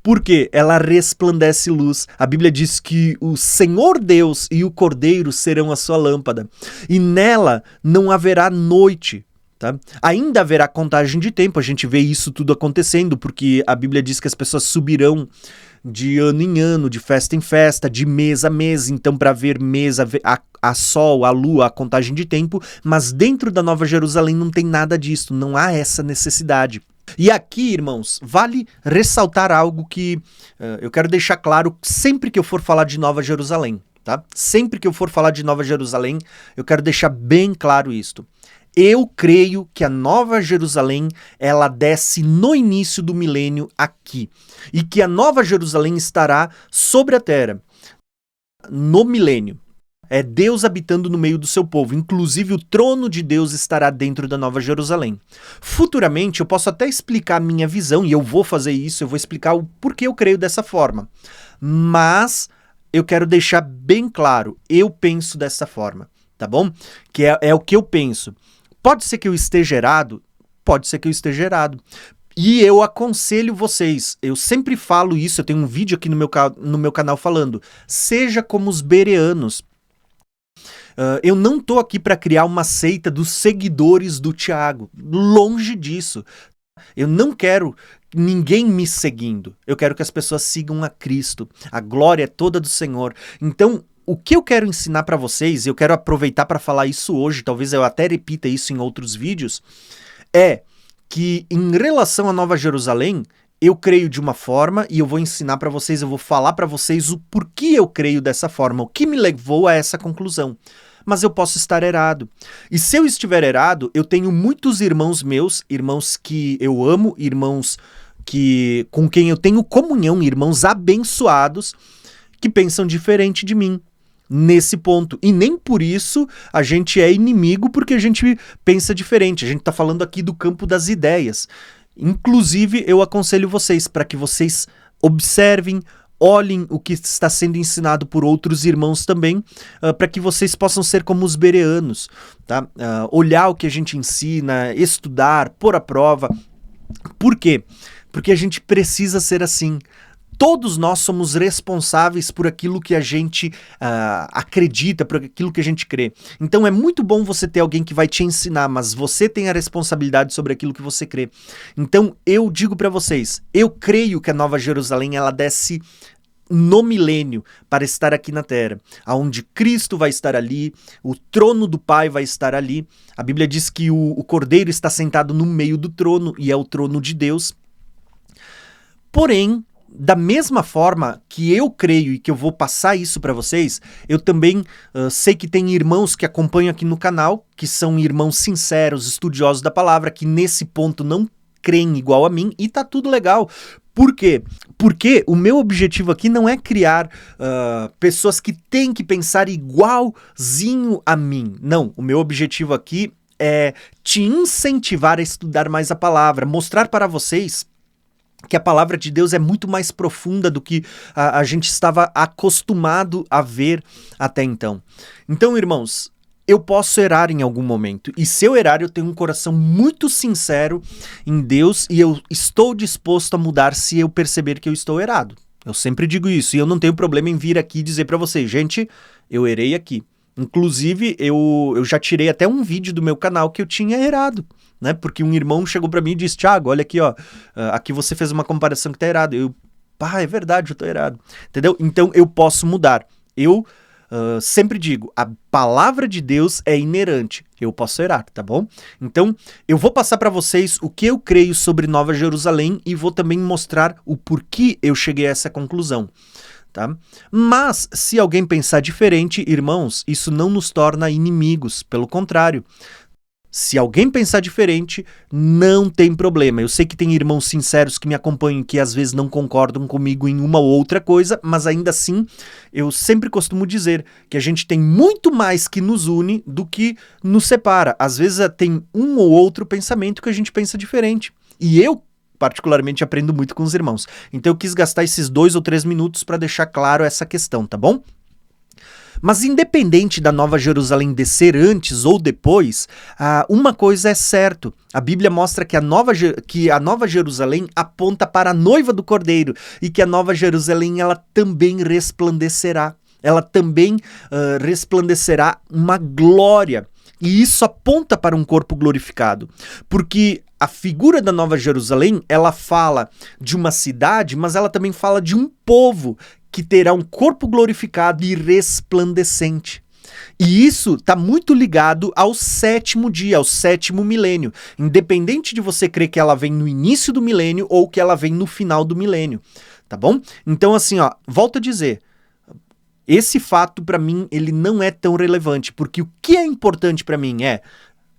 Speaker 1: Porque ela resplandece luz. A Bíblia diz que o Senhor Deus e o Cordeiro serão a sua lâmpada. E nela não haverá noite. Tá? Ainda haverá contagem de tempo, a gente vê isso tudo acontecendo, porque a Bíblia diz que as pessoas subirão de ano em ano, de festa em festa, de mês a mês, então para ver mês a sol, a lua, a contagem de tempo, mas dentro da Nova Jerusalém não tem nada disso, não há essa necessidade. E aqui, irmãos, vale ressaltar algo que eu quero deixar claro sempre que eu for falar de Nova Jerusalém, tá? Sempre que eu for falar de Nova Jerusalém, eu quero deixar bem claro isto. Eu creio que a Nova Jerusalém, ela desce no início do milênio aqui. E que a Nova Jerusalém estará sobre a terra no milênio. É Deus habitando no meio do seu povo. Inclusive o trono de Deus estará dentro da Nova Jerusalém. Futuramente eu posso até explicar a minha visão, e eu vou fazer isso, eu vou explicar o porquê eu creio dessa forma. Mas eu quero deixar bem claro, eu penso dessa forma, tá bom? Que é o que eu penso. Pode ser que eu esteja errado? Pode ser que eu esteja errado. E eu aconselho vocês, eu sempre falo isso, eu tenho um vídeo aqui no meu canal falando, seja como os bereanos. Eu não tô aqui para criar uma seita dos seguidores do Tiago, longe disso. Eu não quero ninguém me seguindo, eu quero que as pessoas sigam a Cristo, a glória é toda do Senhor. Então, o que eu quero ensinar para vocês, eu quero aproveitar para falar isso hoje, talvez eu até repita isso em outros vídeos, é que em relação à Nova Jerusalém, eu creio de uma forma e eu vou ensinar para vocês, eu vou falar para vocês o porquê eu creio dessa forma, o que me levou a essa conclusão. Mas eu posso estar errado. E se eu estiver errado, eu tenho muitos irmãos meus, irmãos que eu amo, irmãos com quem eu tenho comunhão, irmãos abençoados, que pensam diferente de mim nesse ponto. E nem por isso a gente é inimigo porque a gente pensa diferente. A gente está falando aqui do campo das ideias. Inclusive, eu aconselho vocês para que vocês observem, olhem o que está sendo ensinado por outros irmãos também, para que vocês possam ser como os bereanos, tá? Olhar o que a gente ensina, estudar, pôr à prova. Por quê? Porque a gente precisa ser assim. Todos nós somos responsáveis por aquilo que a gente acredita, por aquilo que a gente crê. Então é muito bom você ter alguém que vai te ensinar, mas você tem a responsabilidade sobre aquilo que você crê. Então eu digo para vocês, eu creio que a Nova Jerusalém ela desce no milênio para estar aqui na terra, aonde Cristo vai estar ali, o trono do Pai vai estar ali. A Bíblia diz que o Cordeiro está sentado no meio do trono e é o trono de Deus. Porém, da mesma forma que eu creio e que eu vou passar isso para vocês, eu também sei que tem irmãos que acompanham aqui no canal, que são irmãos sinceros, estudiosos da palavra, que nesse ponto não creem igual a mim e tá tudo legal. Por quê? Porque o meu objetivo aqui não é criar pessoas que têm que pensar igualzinho a mim. Não, o meu objetivo aqui é te incentivar a estudar mais a palavra, mostrar para vocês que a palavra de Deus é muito mais profunda do que a gente estava acostumado a ver até então. Então, irmãos, eu posso errar em algum momento. E se eu errar, eu tenho um coração muito sincero em Deus e eu estou disposto a mudar se eu perceber que eu estou errado. Eu sempre digo isso e eu não tenho problema em vir aqui e dizer para vocês, gente, eu errei aqui. Inclusive, eu já tirei até um vídeo do meu canal que eu tinha errado, né? Porque um irmão chegou para mim e disse, Thiago, olha aqui, ó, aqui você fez uma comparação que tá errado. Eu, é verdade, eu tô errado. Entendeu? Então eu posso mudar. Eu sempre digo, a palavra de Deus é inerente. Eu posso errar, tá bom? Então, eu vou passar para vocês o que eu creio sobre Nova Jerusalém e vou também mostrar o porquê eu cheguei a essa conclusão. Tá? Mas, se alguém pensar diferente, irmãos, isso não nos torna inimigos, pelo contrário. Se alguém pensar diferente, não tem problema. Eu sei que tem irmãos sinceros que me acompanham que às vezes não concordam comigo em uma ou outra coisa, mas ainda assim, eu sempre costumo dizer que a gente tem muito mais que nos une do que nos separa. Às vezes tem um ou outro pensamento que a gente pensa diferente. E eu particularmente aprendo muito com os irmãos. Então eu quis gastar esses 2 ou 3 minutos para deixar claro essa questão, tá bom? Mas independente da Nova Jerusalém descer antes ou depois, uma coisa é certo, a Bíblia mostra que a Nova Jerusalém aponta para a noiva do Cordeiro e que a Nova Jerusalém ela também resplandecerá, ela também resplandecerá uma glória E isso aponta para um corpo glorificado, porque a figura da Nova Jerusalém, ela fala de uma cidade, mas ela também fala de um povo que terá um corpo glorificado e resplandecente. E isso está muito ligado ao sétimo dia, ao sétimo milênio, independente de você crer que ela vem no início do milênio ou que ela vem no final do milênio, tá bom? Então assim, ó, volto a dizer, esse fato para mim ele não é tão relevante, porque o que é importante para mim é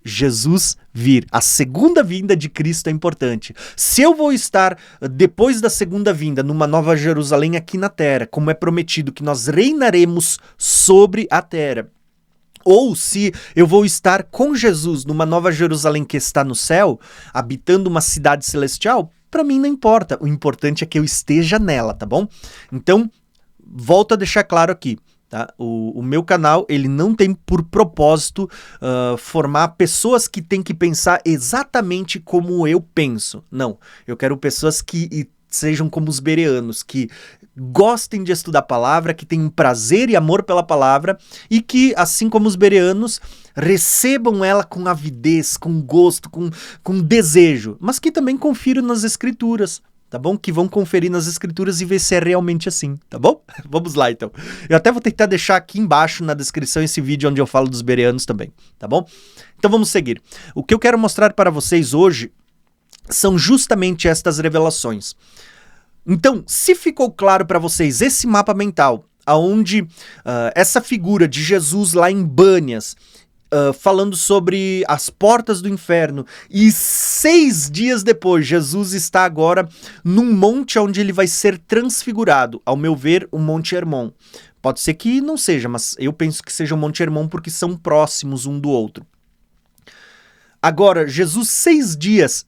Speaker 1: Jesus vir. A segunda vinda de Cristo é importante. Se eu vou estar depois da segunda vinda numa Nova Jerusalém aqui na terra, como é prometido que nós reinaremos sobre a terra, ou se eu vou estar com Jesus numa Nova Jerusalém que está no céu, habitando uma cidade celestial, para mim não importa. O importante é que eu esteja nela, tá bom? Então, volto a deixar claro aqui. Tá? O meu canal ele não tem por propósito formar pessoas que têm que pensar exatamente como eu penso. Não, eu quero pessoas que sejam como os bereanos, que gostem de estudar a palavra, que tenham prazer e amor pela palavra e que, assim como os bereanos, recebam ela com avidez, com gosto, com desejo, mas que também confiram nas escrituras. Tá bom? Que vão conferir nas escrituras e ver se é realmente assim, tá bom? Vamos lá, então. Eu até vou tentar deixar aqui embaixo na descrição esse vídeo onde eu falo dos bereanos também, tá bom? Então vamos seguir. O que eu quero mostrar para vocês hoje são justamente estas revelações. Então, se ficou claro para vocês esse mapa mental, aonde essa figura de Jesus lá em Bânias, falando sobre as portas do inferno, e 6 dias depois, Jesus está agora num monte onde ele vai ser transfigurado, ao meu ver, o Monte Hermon. Pode ser que não seja, mas eu penso que seja o Monte Hermon porque são próximos um do outro. Agora, Jesus 6 dias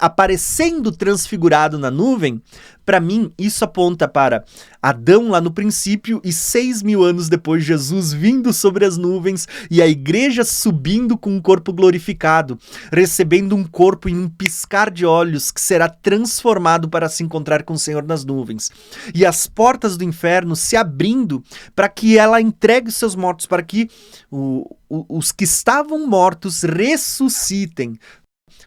Speaker 1: aparecendo transfigurado na nuvem, para mim isso aponta para Adão lá no princípio e 6.000 anos depois Jesus vindo sobre as nuvens e a igreja subindo com um corpo glorificado, recebendo um corpo em um piscar de olhos que será transformado para se encontrar com o Senhor nas nuvens. E as portas do inferno se abrindo para que ela entregue os seus mortos, para que os que estavam mortos ressuscitem.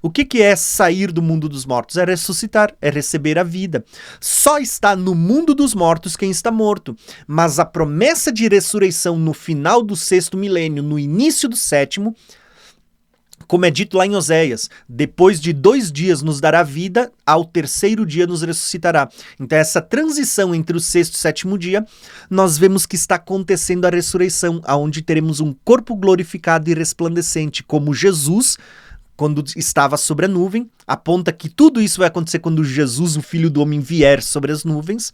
Speaker 1: O que é sair do mundo dos mortos? É ressuscitar, é receber a vida. Só está no mundo dos mortos quem está morto. Mas a promessa de ressurreição no final do 6º milênio, no início do 7º, como é dito lá em Oséias, depois de 2 dias nos dará vida, ao 3º dia nos ressuscitará. Então essa transição entre o 6º e 7º dia, nós vemos que está acontecendo a ressurreição, onde teremos um corpo glorificado e resplandecente, como Jesus, quando estava sobre a nuvem, aponta que tudo isso vai acontecer quando Jesus, o Filho do Homem, vier sobre as nuvens,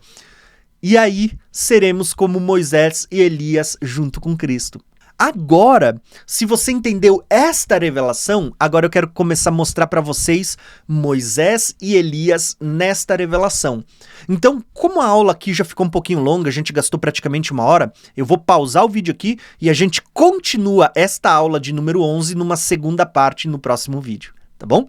Speaker 1: e aí seremos como Moisés e Elias junto com Cristo. Agora, se você entendeu esta revelação, agora eu quero começar a mostrar para vocês Moisés e Elias nesta revelação. Então, como a aula aqui já ficou um pouquinho longa, a gente gastou praticamente 1 hora, eu vou pausar o vídeo aqui e a gente continua esta aula de número 11 numa segunda parte no próximo vídeo, tá bom?